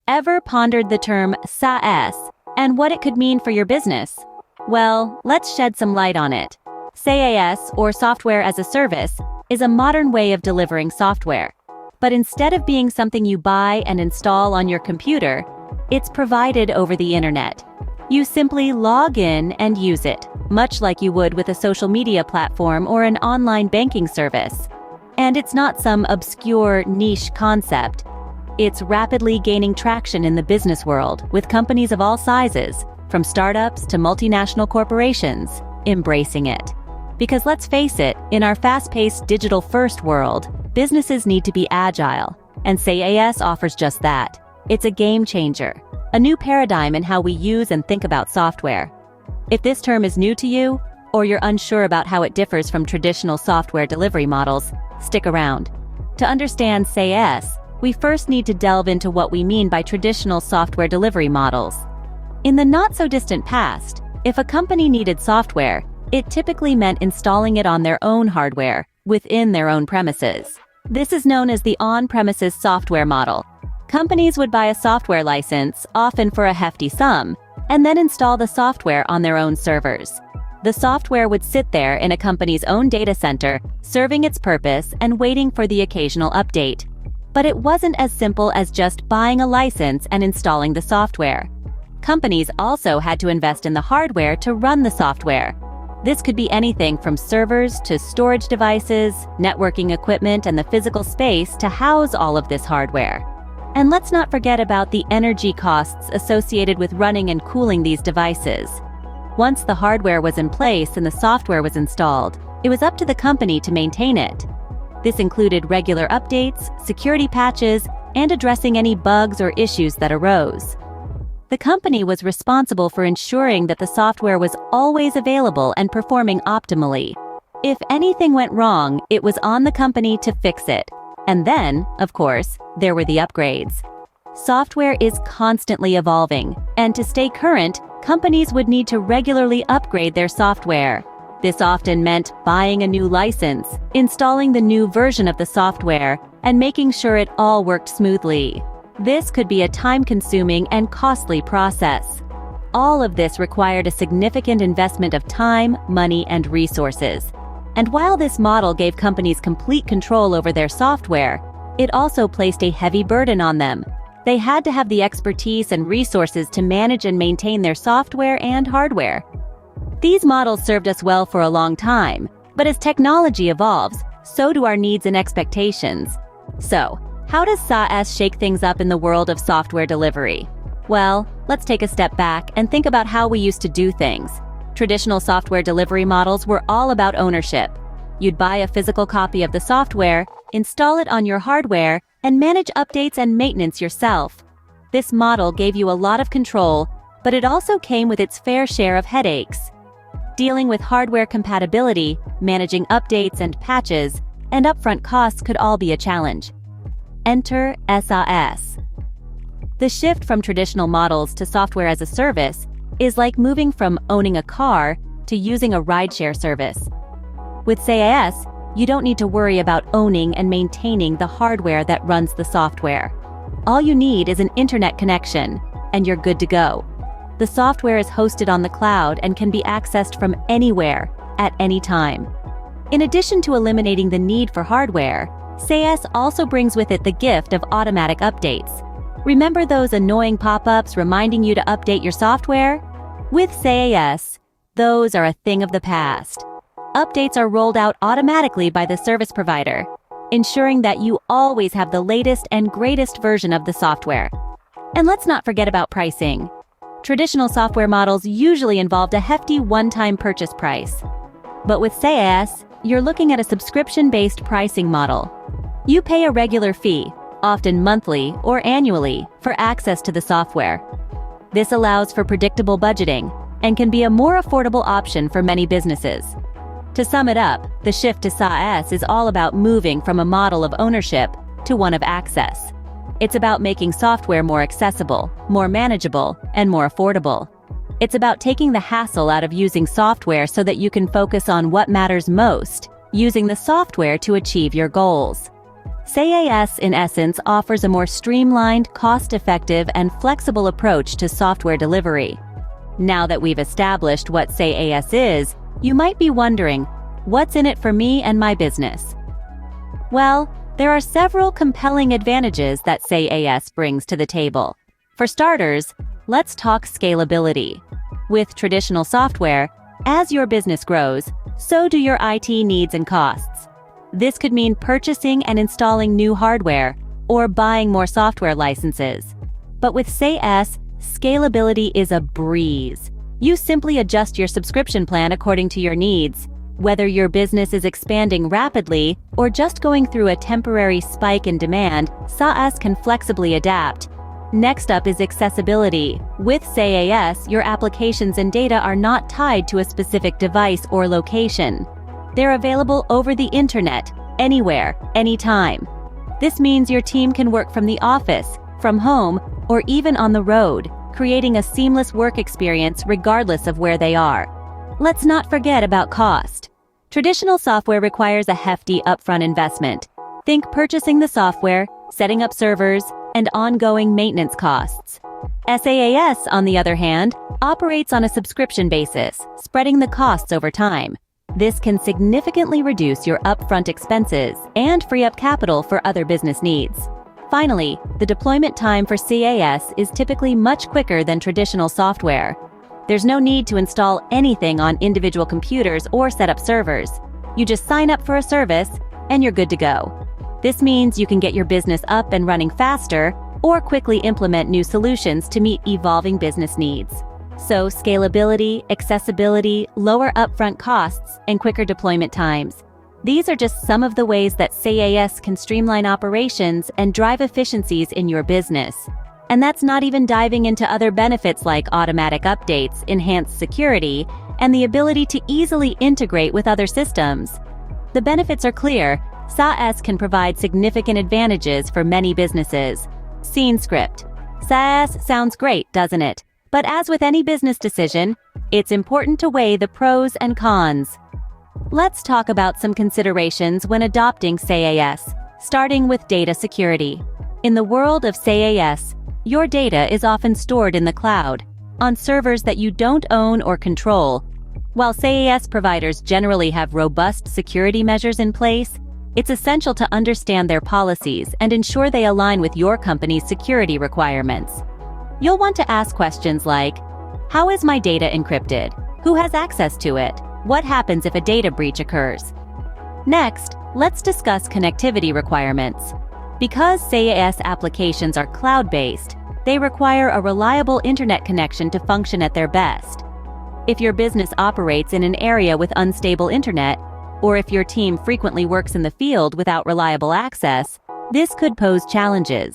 Ever pondered the term SaaS and what it could mean for your business? Well, let's shed some light on it. SaaS, or software as a service, is a modern way of delivering software. But instead of being something you buy and install on your computer, it's provided over the internet. You simply log in and use it, much like you would with a social media platform or an online banking service. And it's not some obscure niche concept. It's rapidly gaining traction in the business world, with companies of all sizes, from startups to multinational corporations, embracing it. Because let's face it, in our fast-paced digital-first world, businesses need to be agile, and SaaS offers just that. It's a game changer, a new paradigm in how we use and think about software. If this term is new to you, or you're unsure about how it differs from traditional software delivery models, stick around. To understand SaaS, we first need to delve into what we mean by traditional software delivery models. In the not-so-distant past, if a company needed software, it typically meant installing it on their own hardware, within their own premises. This is known as the on-premises software model. Companies would buy a software license, often for a hefty sum, and then install the software on their own servers. The software would sit there in a company's own data center, serving its purpose and waiting for the occasional update. But it wasn't as simple as just buying a license and installing the software. Companies also had to invest in the hardware to run the software. This could be anything from servers to storage devices, networking equipment, and the physical space to house all of this hardware. And let's not forget about the energy costs associated with running and cooling these devices. Once the hardware was in place and the software was installed, it was up to the company to maintain it. This included regular updates, security patches, and addressing any bugs or issues that arose. The company was responsible for ensuring that the software was always available and performing optimally. If anything went wrong, it was on the company to fix it. And then, of course, there were the upgrades. Software is constantly evolving, and to stay current, companies would need to regularly upgrade their software. This often meant buying a new license, installing the new version of the software, and making sure it all worked smoothly. This could be a time-consuming and costly process. All of this required a significant investment of time, money, and resources. And while this model gave companies complete control over their software, it also placed a heavy burden on them. They had to have the expertise and resources to manage and maintain their software and hardware. These models served us well for a long time, but as technology evolves, so do our needs and expectations. So, how does SaaS shake things up in the world of software delivery? Well, let's take a step back and think about how we used to do things. Traditional software delivery models were all about ownership. You'd buy a physical copy of the software, install it on your hardware, and manage updates and maintenance yourself. This model gave you a lot of control, but it also came with its fair share of headaches. Dealing with hardware compatibility, managing updates and patches, and upfront costs could all be a challenge. Enter SaaS. The shift from traditional models to software as a service is like moving from owning a car to using a rideshare service. With SaaS, you don't need to worry about owning and maintaining the hardware that runs the software. All you need is an internet connection, and you're good to go. The software is hosted on the cloud and can be accessed from anywhere, at any time. In addition to eliminating the need for hardware, SaaS also brings with it the gift of automatic updates. Remember those annoying pop-ups reminding you to update your software? With SaaS, those are a thing of the past. Updates are rolled out automatically by the service provider, ensuring that you always have the latest and greatest version of the software. And let's not forget about pricing. Traditional software models usually involved a hefty one-time purchase price. But with SaaS, you're looking at a subscription-based pricing model. You pay a regular fee, often monthly or annually, for access to the software. This allows for predictable budgeting and can be a more affordable option for many businesses. To sum it up, the shift to SaaS is all about moving from a model of ownership to one of access. It's about making software more accessible, more manageable, and more affordable. It's about taking the hassle out of using software so that you can focus on what matters most, using the software to achieve your goals. SaaS, in essence, offers a more streamlined, cost-effective, and flexible approach to software delivery. Now that we've established what SaaS is, you might be wondering, what's in it for me and my business? Well, there are several compelling advantages that SaaS brings to the table. For starters, let's talk scalability. With traditional software, as your business grows, so do your IT needs and costs. This could mean purchasing and installing new hardware, or buying more software licenses. But with SaaS, scalability is a breeze. You simply adjust your subscription plan according to your needs. Whether your business is expanding rapidly or just going through a temporary spike in demand, SaaS can flexibly adapt. Next up is accessibility. With SaaS, your applications and data are not tied to a specific device or location. They're available over the internet, anywhere, anytime. This means your team can work from the office, from home, or even on the road, creating a seamless work experience regardless of where they are. Let's not forget about cost. Traditional software requires a hefty upfront investment. Think purchasing the software, setting up servers, and ongoing maintenance costs. SaaS, on the other hand, operates on a subscription basis, spreading the costs over time. This can significantly reduce your upfront expenses and free up capital for other business needs. Finally, the deployment time for SaaS is typically much quicker than traditional software. There's no need to install anything on individual computers or set up servers. You just sign up for a service, and you're good to go. This means you can get your business up and running faster, or quickly implement new solutions to meet evolving business needs. So scalability, accessibility, lower upfront costs, and quicker deployment times. These are just some of the ways that SaaS can streamline operations and drive efficiencies in your business. And that's not even diving into other benefits like automatic updates, enhanced security, and the ability to easily integrate with other systems. The benefits are clear. SaaS can provide significant advantages for many businesses. Scene script. SaaS sounds great, doesn't it? But as with any business decision, it's important to weigh the pros and cons. Let's talk about some considerations when adopting SaaS, starting with data security. In the world of SaaS, your data is often stored in the cloud, on servers that you don't own or control. While SaaS providers generally have robust security measures in place, it's essential to understand their policies and ensure they align with your company's security requirements. You'll want to ask questions like, how is my data encrypted? Who has access to it? What happens if a data breach occurs? Next, let's discuss connectivity requirements. Because SaaS applications are cloud-based, they require a reliable internet connection to function at their best. If your business operates in an area with unstable internet, or if your team frequently works in the field without reliable access, this could pose challenges.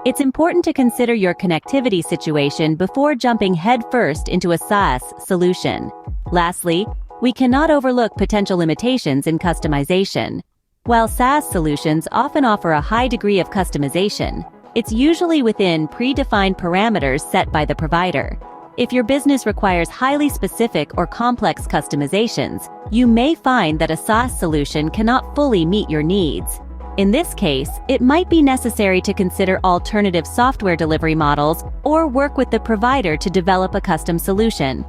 It's important to consider your connectivity situation before jumping headfirst into a SaaS solution. Lastly, we cannot overlook potential limitations in customization. While SaaS solutions often offer a high degree of customization, it's usually within predefined parameters set by the provider. If your business requires highly specific or complex customizations, you may find that a SaaS solution cannot fully meet your needs. In this case, it might be necessary to consider alternative software delivery models or work with the provider to develop a custom solution.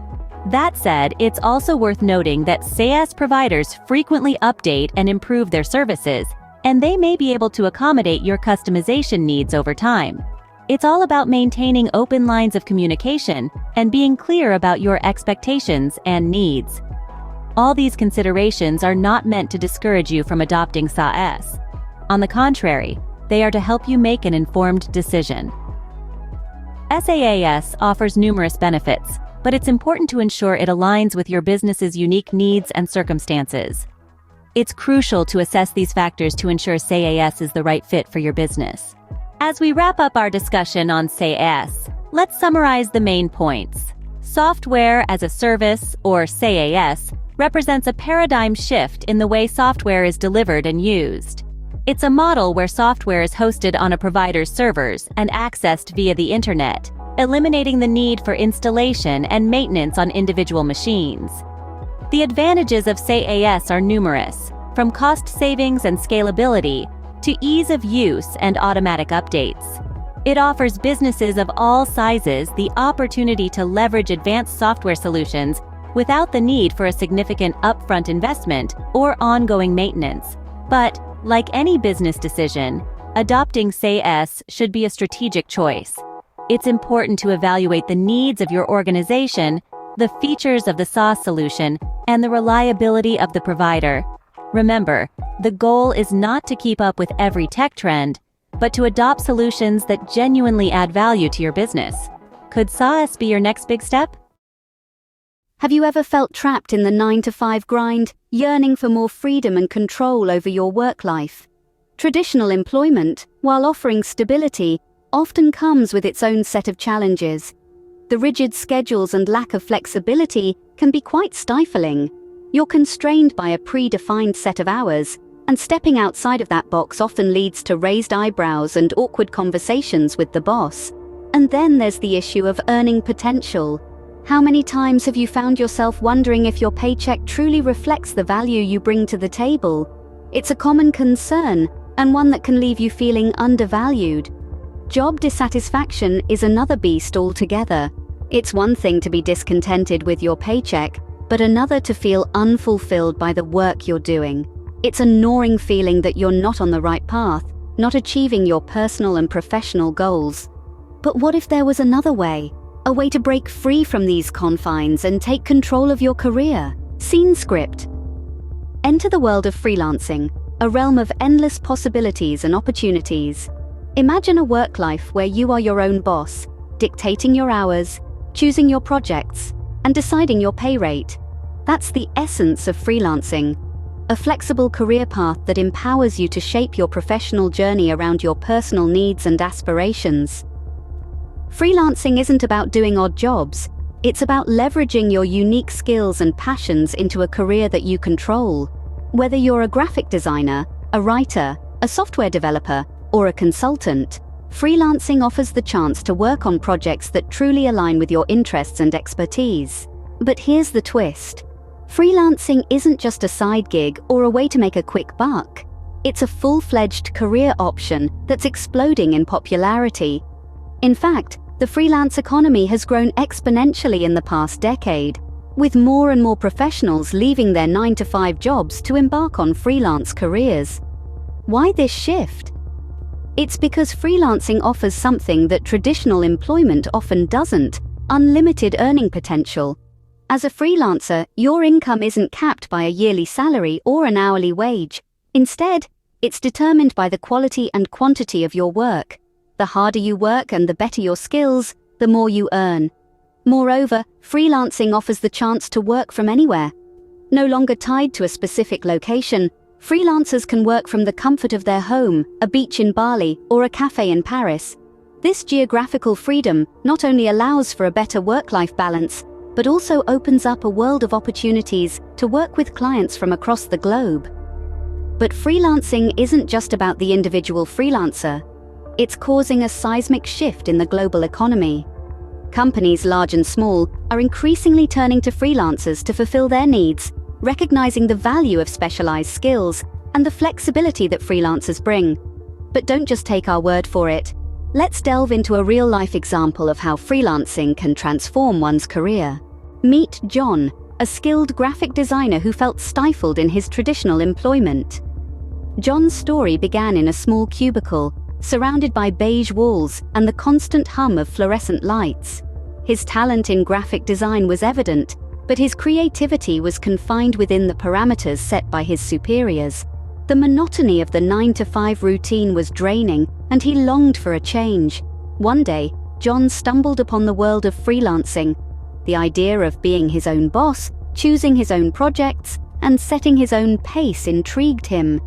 That said, it's also worth noting that SaaS providers frequently update and improve their services, and they may be able to accommodate your customization needs over time. It's all about maintaining open lines of communication and being clear about your expectations and needs. All these considerations are not meant to discourage you from adopting SaaS. On the contrary, they are to help you make an informed decision. SaaS offers numerous benefits, but it's important to ensure it aligns with your business's unique needs and circumstances. It's crucial to assess these factors to ensure SaaS is the right fit for your business. As we wrap up our discussion on SaaS, let's summarize the main points. Software as a service, or SaaS, represents a paradigm shift in the way software is delivered and used. It's a model where software is hosted on a provider's servers and accessed via the internet, eliminating the need for installation and maintenance on individual machines. The advantages of SaaS are numerous, from cost savings and scalability to ease of use and automatic updates. It offers businesses of all sizes the opportunity to leverage advanced software solutions without the need for a significant upfront investment or ongoing maintenance. But, like any business decision, adopting SaaS should be a strategic choice. It's important to evaluate the needs of your organization, the features of the SaaS solution, and the reliability of the provider. Remember, the goal is not to keep up with every tech trend, but to adopt solutions that genuinely add value to your business. Could SaaS be your next big step? Have you ever felt trapped in the 9-to-5 grind, yearning for more freedom and control over your work life? Traditional employment, while offering stability, often comes with its own set of challenges. The rigid schedules and lack of flexibility can be quite stifling. You're constrained by a predefined set of hours, and stepping outside of that box often leads to raised eyebrows and awkward conversations with the boss. And then there's the issue of earning potential. How many times have you found yourself wondering if your paycheck truly reflects the value you bring to the table? It's a common concern, and one that can leave you feeling undervalued. Job dissatisfaction is another beast altogether. It's one thing to be discontented with your paycheck, but another to feel unfulfilled by the work you're doing. It's a gnawing feeling that you're not on the right path, not achieving your personal and professional goals. But what if there was another way? A way to break free from these confines and take control of your career? Scene script. Enter the world of freelancing, a realm of endless possibilities and opportunities. Imagine a work life where you are your own boss, dictating your hours, choosing your projects, and deciding your pay rate. That's the essence of freelancing. A flexible career path that empowers you to shape your professional journey around your personal needs and aspirations. Freelancing isn't about doing odd jobs. It's about leveraging your unique skills and passions into a career that you control. Whether you're a graphic designer, a writer, a software developer, or a consultant, freelancing offers the chance to work on projects that truly align with your interests and expertise. But here's the twist. Freelancing isn't just a side gig or a way to make a quick buck. It's a full-fledged career option that's exploding in popularity. In fact, the freelance economy has grown exponentially in the past decade, with more and more professionals leaving their 9-to-5 jobs to embark on freelance careers. Why this shift? It's because freelancing offers something that traditional employment often doesn't: unlimited earning potential. As a freelancer, your income isn't capped by a yearly salary or an hourly wage. Instead, it's determined by the quality and quantity of your work. The harder you work and the better your skills, the more you earn. Moreover, freelancing offers the chance to work from anywhere. No longer tied to a specific location, freelancers can work from the comfort of their home, a beach in Bali, or a cafe in Paris. This geographical freedom not only allows for a better work-life balance, but also opens up a world of opportunities to work with clients from across the globe. But freelancing isn't just about the individual freelancer. It's causing a seismic shift in the global economy. Companies large and small are increasingly turning to freelancers to fulfill their needs, recognizing the value of specialized skills and the flexibility that freelancers bring. But don't just take our word for it. Let's delve into a real-life example of how freelancing can transform one's career. Meet John, a skilled graphic designer who felt stifled in his traditional employment. John's story began in a small cubicle, surrounded by beige walls and the constant hum of fluorescent lights. His talent in graphic design was evident, but his creativity was confined within the parameters set by his superiors. The monotony of the 9-to-5 routine was draining, and he longed for a change. One day, John stumbled upon the world of freelancing. The idea of being his own boss, choosing his own projects, and setting his own pace intrigued him.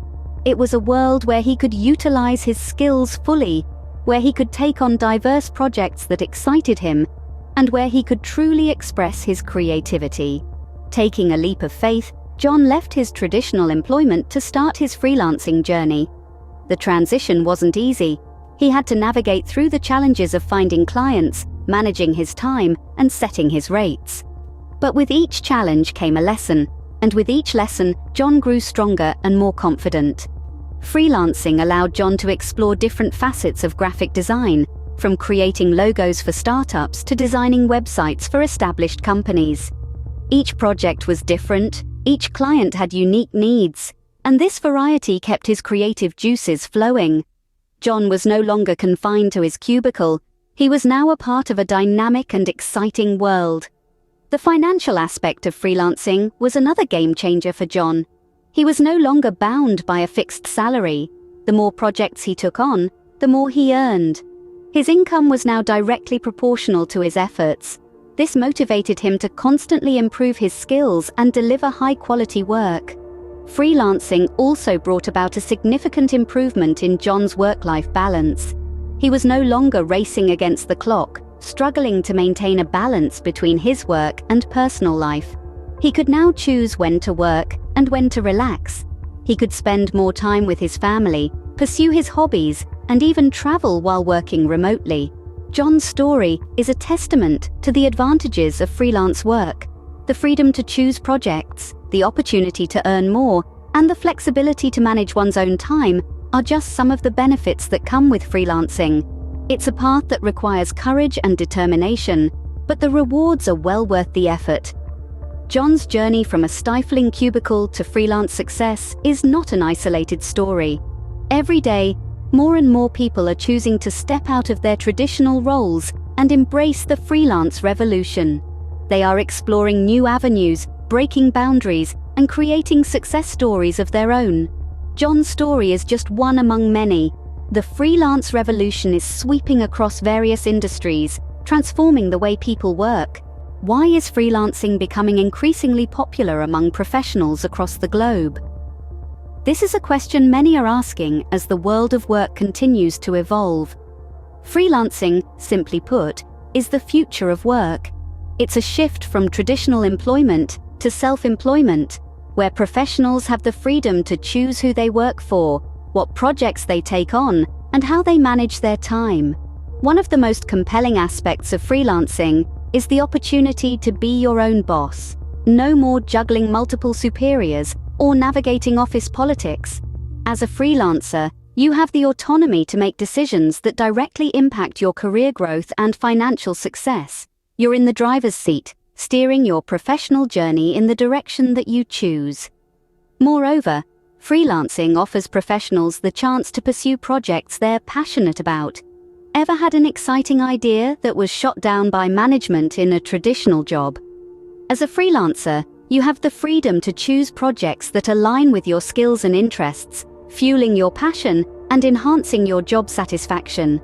It was a world where he could utilize his skills fully, where he could take on diverse projects that excited him, and where he could truly express his creativity. Taking a leap of faith, John left his traditional employment to start his freelancing journey. The transition wasn't easy. He had to navigate through the challenges of finding clients, managing his time, and setting his rates. But with each challenge came a lesson, and with each lesson, John grew stronger and more confident. Freelancing allowed John to explore different facets of graphic design, from creating logos for startups to designing websites for established companies. Each project was different, each client had unique needs, and this variety kept his creative juices flowing. John was no longer confined to his cubicle. He was now a part of a dynamic and exciting world. The financial aspect of freelancing was another game changer for John. He was no longer bound by a fixed salary. The more projects he took on, the more he earned. His income was now directly proportional to his efforts. This motivated him to constantly improve his skills and deliver high-quality work. Freelancing also brought about a significant improvement in John's work-life balance. He was no longer racing against the clock, struggling to maintain a balance between his work and personal life. He could now choose when to work and when to relax. He could spend more time with his family, pursue his hobbies, and even travel while working remotely. John's story is a testament to the advantages of freelance work. The freedom to choose projects, the opportunity to earn more, and the flexibility to manage one's own time are just some of the benefits that come with freelancing. It's a path that requires courage and determination, but the rewards are well worth the effort. John's journey from a stifling cubicle to freelance success is not an isolated story. Every day, more and more people are choosing to step out of their traditional roles and embrace the freelance revolution. They are exploring new avenues, breaking boundaries, and creating success stories of their own. John's story is just one among many. The freelance revolution is sweeping across various industries, transforming the way people work. Why is freelancing becoming increasingly popular among professionals across the globe? This is a question many are asking as the world of work continues to evolve. Freelancing, simply put, is the future of work. It's a shift from traditional employment to self-employment, where professionals have the freedom to choose who they work for, what projects they take on, and how they manage their time. One of the most compelling aspects of freelancing is the opportunity to be your own boss. No more juggling multiple superiors or navigating office politics. As a freelancer, you have the autonomy to make decisions that directly impact your career growth and financial success. You're in the driver's seat, steering your professional journey in the direction that you choose. Moreover, freelancing offers professionals the chance to pursue projects they're passionate about. Ever had an exciting idea that was shot down by management in a traditional job? As a freelancer, you have the freedom to choose projects that align with your skills and interests, fueling your passion and enhancing your job satisfaction.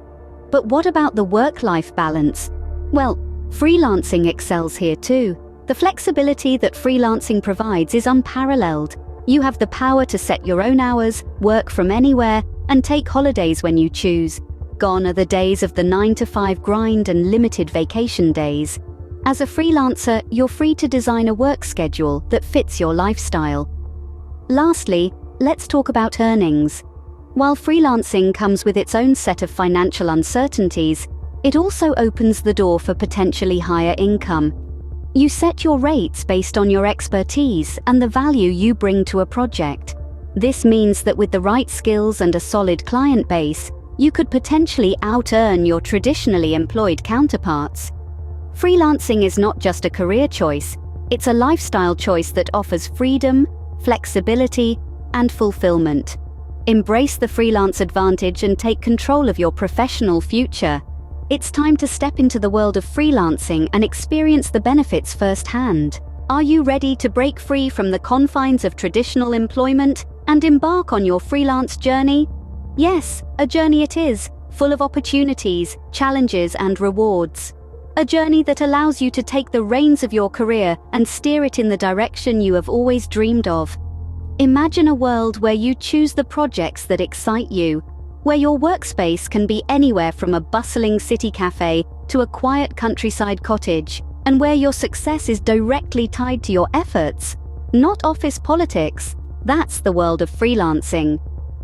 But what about the work-life balance? Well, freelancing excels here too. The flexibility that freelancing provides is unparalleled. You have the power to set your own hours, work from anywhere, and take holidays when you choose. Gone are the days of the 9-to-5 grind and limited vacation days. As a freelancer, you're free to design a work schedule that fits your lifestyle. Lastly, let's talk about earnings. While freelancing comes with its own set of financial uncertainties, it also opens the door for potentially higher income. You set your rates based on your expertise and the value you bring to a project. This means that with the right skills and a solid client base, you could potentially out-earn your traditionally employed counterparts. Freelancing is not just a career choice, it's a lifestyle choice that offers freedom, flexibility, and fulfillment. Embrace the freelance advantage and take control of your professional future. It's time to step into the world of freelancing and experience the benefits firsthand. Are you ready to break free from the confines of traditional employment and embark on your freelance journey? Yes, a journey it is, full of opportunities, challenges, and rewards. A journey that allows you to take the reins of your career and steer it in the direction you have always dreamed of. Imagine a world where you choose the projects that excite you, where your workspace can be anywhere from a bustling city cafe to a quiet countryside cottage, and where your success is directly tied to your efforts, not office politics. That's the world of freelancing.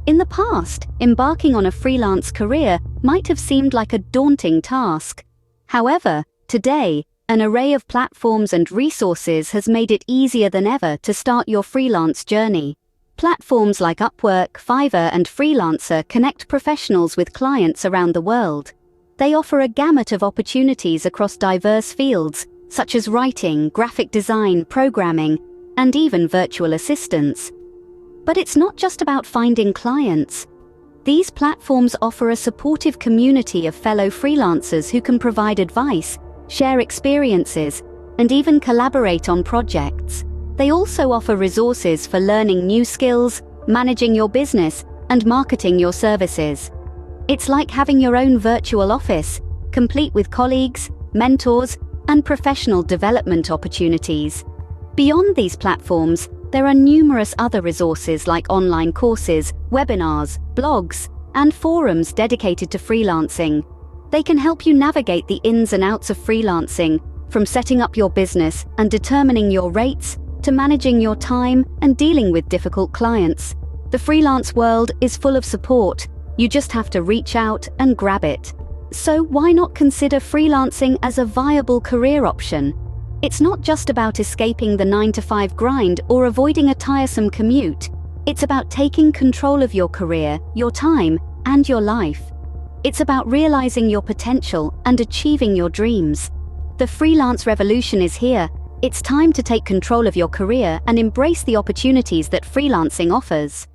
In the past, embarking on a freelance career might have seemed like a daunting task. However, today, an array of platforms and resources has made it easier than ever to start your freelance journey. Platforms like Upwork, Fiverr, and Freelancer connect professionals with clients around the world. They offer a gamut of opportunities across diverse fields, such as writing, graphic design, programming, and even virtual assistants. But it's not just about finding clients. These platforms offer a supportive community of fellow freelancers who can provide advice, share experiences, and even collaborate on projects. They also offer resources for learning new skills, managing your business, and marketing your services. It's like having your own virtual office, complete with colleagues, mentors, and professional development opportunities. Beyond these platforms, there are numerous other resources like online courses, webinars, blogs, and forums dedicated to freelancing. They can help you navigate the ins and outs of freelancing, from setting up your business and determining your rates, to managing your time and dealing with difficult clients. The freelance world is full of support. You just have to reach out and grab it. So why not consider freelancing as a viable career option? It's not just about escaping the 9-to-5 grind or avoiding a tiresome commute. It's about taking control of your career, your time, and your life. It's about realizing your potential and achieving your dreams. The freelance revolution is here. It's time to take control of your career and embrace the opportunities that freelancing offers.